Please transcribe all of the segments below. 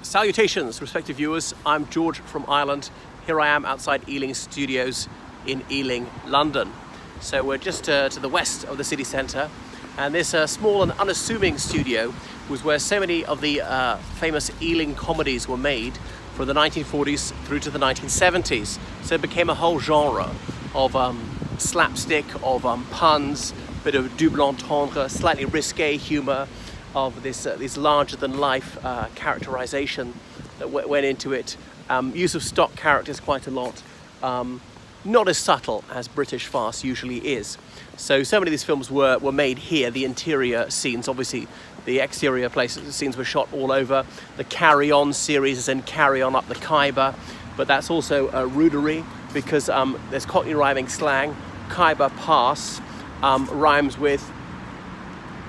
Salutations, respective viewers. I'm George from Ireland. Here I am outside Ealing Studios in Ealing, London. So we're just to the west of the city centre, and this small and unassuming studio was where so many of the famous Ealing comedies were made from the 1940s through to the 1970s. So it became a whole genre of slapstick, of puns, bit of double entendre, slightly risque humour, of this larger-than-life characterization that went into it. Use of stock characters quite a lot. Not as subtle as British farce usually is. So many of these films were made here. The interior scenes, obviously the exterior scenes were shot all over. The Carry On series is in Carry On Up the Khyber, but that's also a rudery because there's Cockney rhyming slang. Khyber Pass rhymes with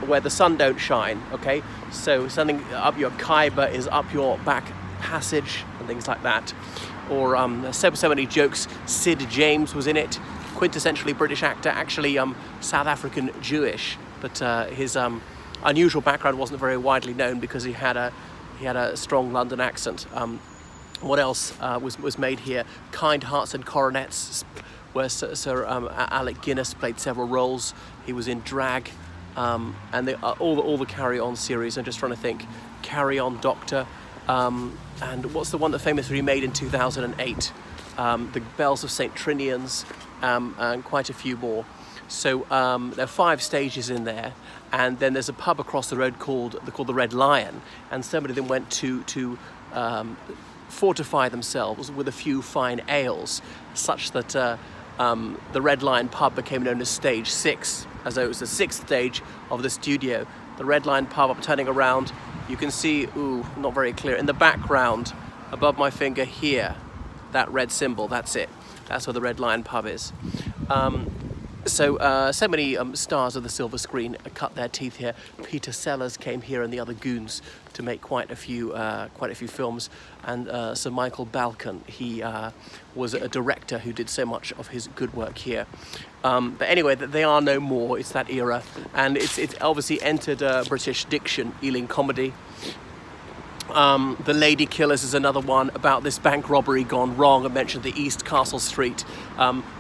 where the sun don't shine, okay? So something up your Khyber is up your back passage and things like that. Or so many jokes. Sid James was in it, quintessentially British actor, actually South African Jewish, but his unusual background wasn't very widely known because he had a strong London accent. What else was made here? Kind Hearts and Coronets, where Sir Alec Guinness played several roles. He was in Drag. And all the Carry On series. I'm just trying to think. Carry On Doctor, and what's the one that famously remade in 2008? The Bells of St. Trinian's, and quite a few more. So there are 5 stages in there, and then there's a pub across the road called the Red Lion, and somebody then went to fortify themselves with a few fine ales, such that the Red Lion pub became known as Stage 6, as though it was the 6th stage of the studio. The Red Lion pub, I'm turning around, you can see, not very clear, in the background, above my finger here, that red symbol, that's it. That's where the Red Lion pub is. So many stars of the silver screen cut their teeth here. Peter Sellers came here and the other goons to make quite a few films, and Sir Michael Balcon, he was a director who did so much of his good work here. But anyway, they are no more. It's that era, and it's obviously entered British diction, Ealing comedy. The Lady Killers is another one about this bank robbery gone wrong. I mentioned the East Castle Street.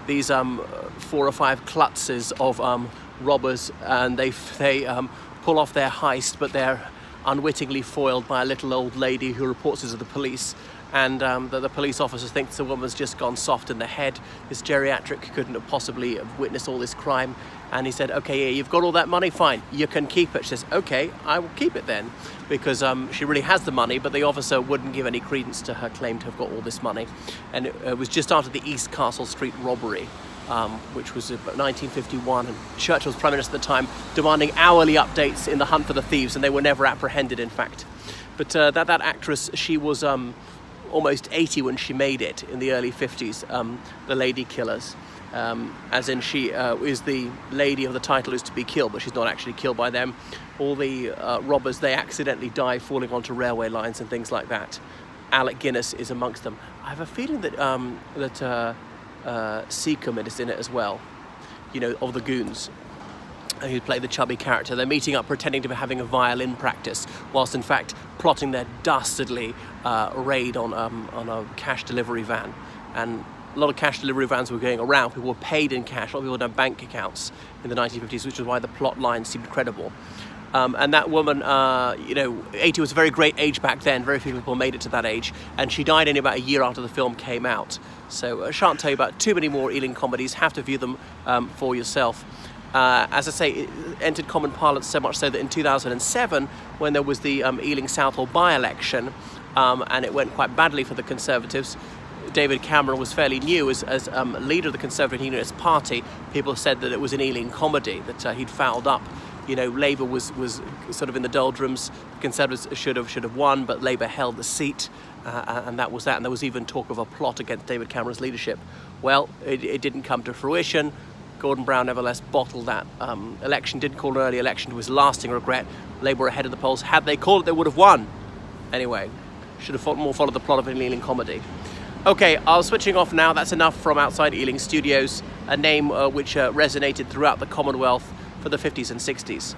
These 4 or 5 klutzes of robbers, and they pull off their heist, but they're unwittingly foiled by a little old lady who reports it to the police. And the police officer thinks the woman's just gone soft in the head. This geriatric couldn't have possibly have witnessed all this crime. And he said, okay, yeah, you've got all that money, fine, you can keep it. She says, okay, I will keep it then, because she really has the money, but the officer wouldn't give any credence to her claim to have got all this money. And it was just after the East Castle Street robbery, which was about 1951, and Churchill was Prime Minister at the time, demanding hourly updates in the hunt for the thieves, and they were never apprehended, in fact. But that actress, she was almost 80 when she made it in the early 50s, The Lady Killers. As in she is the lady of the title who's to be killed, but she's not actually killed by them. All the robbers, they accidentally die falling onto railway lines and things like that. Alec Guinness is amongst them. I have a feeling that Seacombe is in it as well, you know, of the goons, who play the chubby character. They're meeting up pretending to be having a violin practice, whilst in fact plotting their dastardly raid on a cash delivery van. And a lot of cash delivery vans were going around. People were paid in cash. A lot of people had bank accounts in the 1950s, which is why the plot line seemed credible. And that woman, 80 was a very great age back then. Very few people made it to that age. And she died only about a year after the film came out. So I shan't tell you about too many more Ealing comedies. Have to view them for yourself. As I say, it entered common parlance so much so that in 2007, when there was the Ealing Southall by-election, and it went quite badly for the Conservatives, David Cameron was fairly new as leader of the Conservative Unionist Party. People said that it was an Ealing comedy, that he'd fouled up. You know, Labour was sort of in the doldrums. The Conservatives should have won, but Labour held the seat, and that was that. And there was even talk of a plot against David Cameron's leadership. Well, it didn't come to fruition. Gordon Brown nevertheless bottled that election, didn't call an early election to his lasting regret. Labour were ahead of the polls. Had they called it, they would have won. Anyway, should have more followed the plot of an Ealing comedy. Okay, I'm switching off now. That's enough from outside Ealing Studios, a name which resonated throughout the Commonwealth for the 50s and 60s.